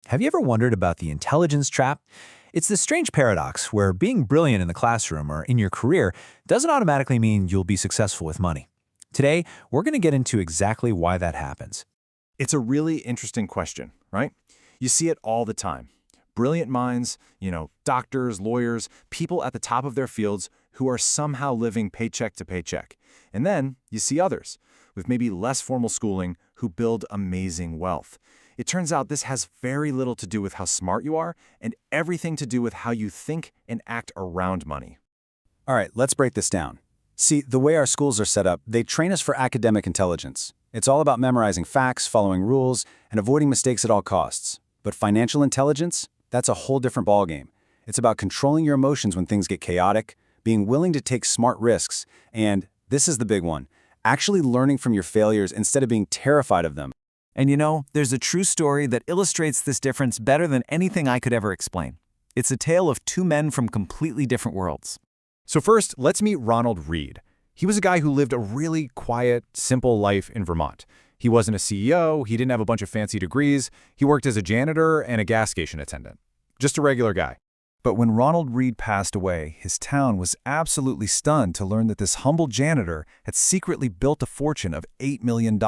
Have you ever wondered about the intelligence trap? It's this strange paradox where being brilliant in the classroom or in your career doesn't automatically mean you'll be successful with money. Today, we're going to get into exactly why that happens. It's a really interesting question, right? You see it all the time. Brilliant minds, doctors, lawyers, people at the top of their fields who are somehow living paycheck to paycheck. And then you see others with maybe less formal schooling who build amazing wealth. It turns out this has very little to do with how smart you are and everything to do with how you think and act around money. All right, let's break this down. See, the way our schools are set up, they train us for academic intelligence. It's all about memorizing facts, following rules, and avoiding mistakes at all costs. But financial intelligence? That's a whole different ballgame. It's about controlling your emotions when things get chaotic, being willing to take smart risks, and, this is the big one, actually learning from your failures instead of being terrified of them. And there's a true story that illustrates this difference better than anything I could ever explain. It's a tale of two men from completely different worlds. So first, let's meet Ronald Reed. He was a guy who lived a really quiet, simple life in Vermont. He wasn't a CEO, he didn't have a bunch of fancy degrees, he worked as a janitor and a gas station attendant. Just a regular guy. But when Ronald Reed passed away, his town was absolutely stunned to learn that this humble janitor had secretly built a fortune of $8 million.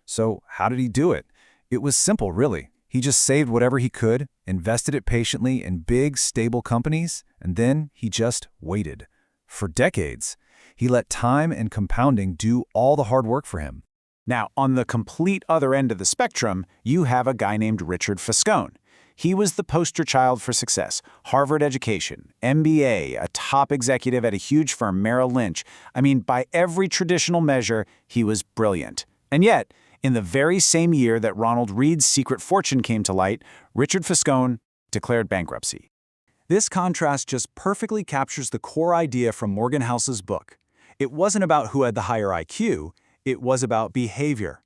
So how did he do it? It was simple, really. He just saved whatever he could, invested it patiently in big, stable companies, and then he just waited. For decades, he let time and compounding do all the hard work for him. Now, on the complete other end of the spectrum, you have a guy named Richard Fuscone. He was the poster child for success. Harvard education, MBA, a top executive at a huge firm, Merrill Lynch. I mean, by every traditional measure, he was brilliant. And yet, in the very same year that Ronald Reed's secret fortune came to light, Richard Fuscone declared bankruptcy. This contrast just perfectly captures the core idea from Morgan House's book. It wasn't about who had the higher IQ, it was about behavior.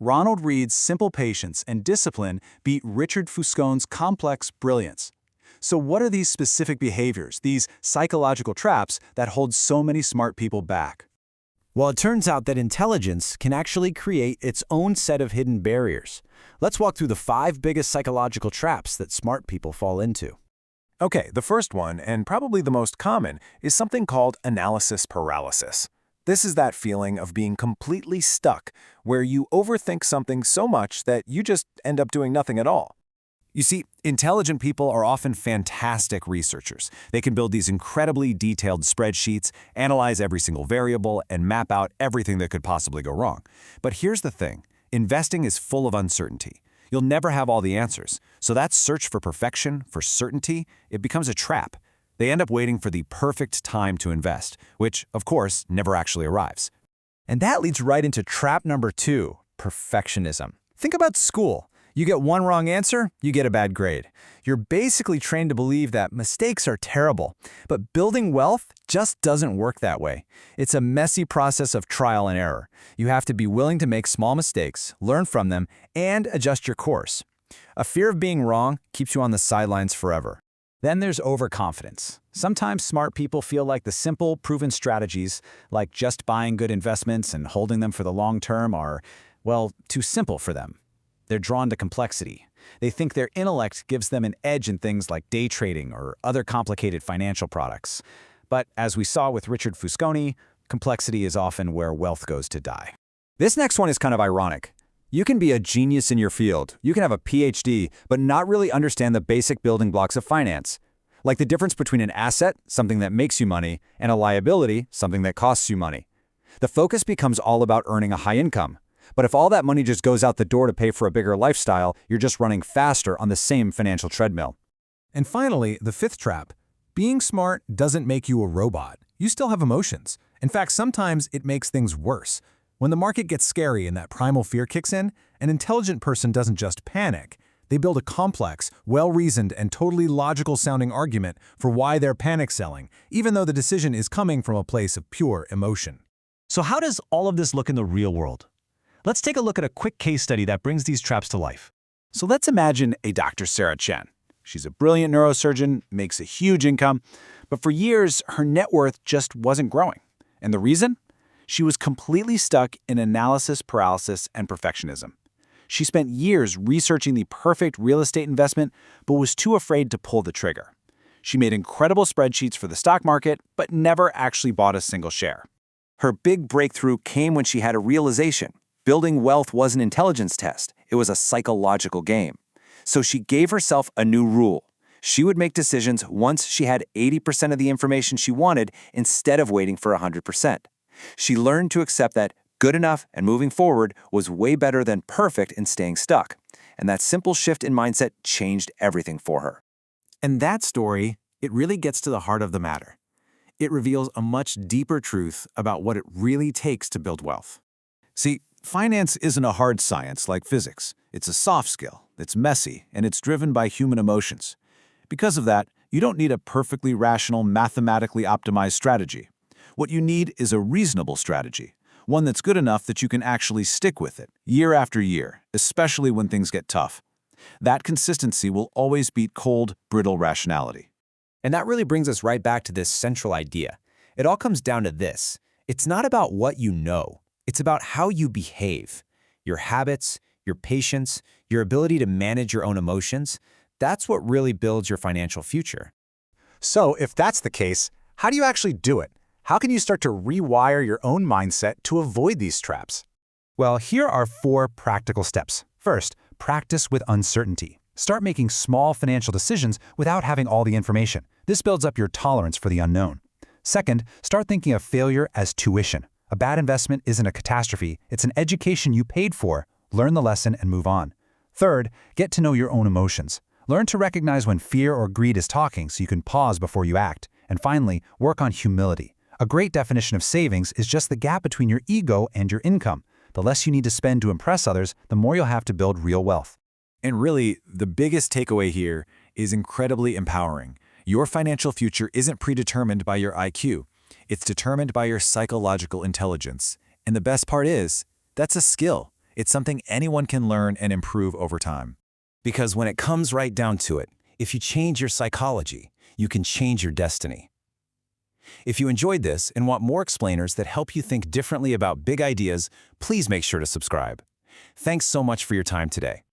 Ronald Reed's simple patience and discipline beat Richard Fuscone's complex brilliance. So what are these specific behaviors, these psychological traps that hold so many smart people back? Well, it turns out that intelligence can actually create its own set of hidden barriers. Let's walk through the 5 biggest psychological traps that smart people fall into. Okay, the first one, and probably the most common, is something called analysis paralysis. This is that feeling of being completely stuck, where you overthink something so much that you just end up doing nothing at all. You see, intelligent people are often fantastic researchers. They can build these incredibly detailed spreadsheets, analyze every single variable, and map out everything that could possibly go wrong. But here's the thing. Investing is full of uncertainty. You'll never have all the answers. So that search for perfection, for certainty, it becomes a trap. They end up waiting for the perfect time to invest, which, of course, never actually arrives. And that leads right into trap number 2, perfectionism. Think about school. You get one wrong answer, you get a bad grade. You're basically trained to believe that mistakes are terrible. But building wealth just doesn't work that way. It's a messy process of trial and error. You have to be willing to make small mistakes, learn from them, and adjust your course. A fear of being wrong keeps you on the sidelines forever. Then there's overconfidence. Sometimes smart people feel like the simple, proven strategies, like just buying good investments and holding them for the long term are, well, too simple for them. They're drawn to complexity. They think their intellect gives them an edge in things like day trading or other complicated financial products. But as we saw with Richard Fuscone, complexity is often where wealth goes to die. This next one is kind of ironic. You can be a genius in your field, you can have a PhD, but not really understand the basic building blocks of finance. Like the difference between an asset, something that makes you money, and a liability, something that costs you money. The focus becomes all about earning a high income. But if all that money just goes out the door to pay for a bigger lifestyle, you're just running faster on the same financial treadmill. And finally, the 5th trap. Being smart doesn't make you a robot. You still have emotions. In fact, sometimes it makes things worse. When the market gets scary and that primal fear kicks in, an intelligent person doesn't just panic. They build a complex, well-reasoned, and totally logical-sounding argument for why they're panic selling, even though the decision is coming from a place of pure emotion. So how does all of this look in the real world? Let's take a look at a quick case study that brings these traps to life. So let's imagine a Dr. Sarah Chen. She's a brilliant neurosurgeon, makes a huge income, but for years, her net worth just wasn't growing. And the reason? She was completely stuck in analysis paralysis and perfectionism. She spent years researching the perfect real estate investment, but was too afraid to pull the trigger. She made incredible spreadsheets for the stock market, but never actually bought a single share. Her big breakthrough came when she had a realization. Building wealth was an intelligence test. It was a psychological game. So she gave herself a new rule. She would make decisions once she had 80% of the information she wanted instead of waiting for 100%. She learned to accept that good enough and moving forward was way better than perfect and staying stuck. And that simple shift in mindset changed everything for her. And that story, it really gets to the heart of the matter. It reveals a much deeper truth about what it really takes to build wealth. See, finance isn't a hard science like physics. It's a soft skill, it's messy, and it's driven by human emotions. Because of that, you don't need a perfectly rational, mathematically optimized strategy. What you need is a reasonable strategy, one that's good enough that you can actually stick with it, year after year, especially when things get tough. That consistency will always beat cold, brittle rationality. And that really brings us right back to this central idea. It all comes down to this. It's not about what you know. It's about how you behave. Your habits, your patience, your ability to manage your own emotions. That's what really builds your financial future. So, if that's the case, how do you actually do it? How can you start to rewire your own mindset to avoid these traps? Well, here are 4 practical steps. First, practice with uncertainty. Start making small financial decisions without having all the information. This builds up your tolerance for the unknown. Second, start thinking of failure as tuition. A bad investment isn't a catastrophe, it's an education you paid for. Learn the lesson and move on. Third, get to know your own emotions. Learn to recognize when fear or greed is talking so you can pause before you act. And finally, work on humility. A great definition of savings is just the gap between your ego and your income. The less you need to spend to impress others, the more you'll have to build real wealth. And really, the biggest takeaway here is incredibly empowering. Your financial future isn't predetermined by your IQ. It's determined by your psychological intelligence. And the best part is, that's a skill. It's something anyone can learn and improve over time. Because when it comes right down to it, if you change your psychology, you can change your destiny. If you enjoyed this and want more explainers that help you think differently about big ideas, please make sure to subscribe. Thanks so much for your time today.